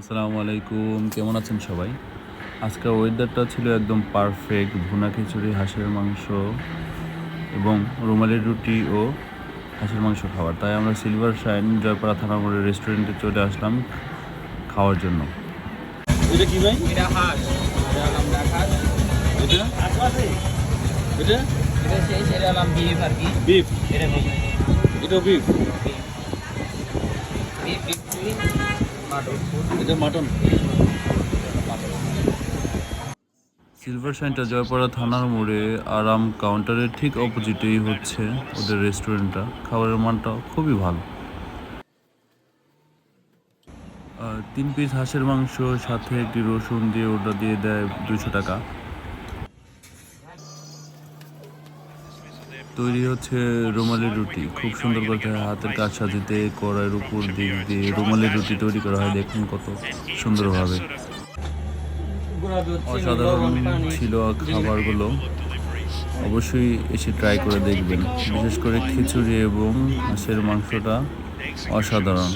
আসসালামু আলাইকুম, কেমন আছেন সবাই? আজকের ওয়েদারটা ছিল একদম পারফেক্ট। ভুনা খিচুড়ি, হাঁসের মাংস এবং রুমালি রুটি ও হাঁসের মাংস খাবার। তাই আমরা সিলভার শাইন জয়পাড়া থানা মোড়ের রেস্টুরেন্টে চলে আসলাম খাওয়ার জন্য। এটা কি ভাই? এটা হাঁস, এটা হলাম রাখাস, এটা এটা এটা শেষ, এটা হলাম বিফ আর কি। বিফ, এটা বিফ, এটা beef, beef beef chilli, mutton, এটা মাটন। সিলভার শাইনটা জয়পাড়া থানার মোড়ে আরাম কাউন্টারের ঠিক অপোজিটেই হচ্ছে ওদের রেস্টুরেন্টটা। খাবারের মানটা খুবই ভালো। 3 পিস হাঁসের মাংস সাথে একটি রসুন দিয়ে ওটা দিয়ে দেয় 200 টাকা। তৈরি হচ্ছে রুমালি রুটি, খুব সুন্দর করে হাতের কারসাজিতে কড়াইয়ের উপর দিক দিয়ে রুমালি রুটি তৈরি করা হয়। দেখুন কত সুন্দরভাবে। অসাধারণ ছিল খাবারগুলো, অবশ্যই এসে ট্রাই করে দেখবেন। বিশেষ করে খিচুড়ি এবং হাঁসের মাংসটা অসাধারণ।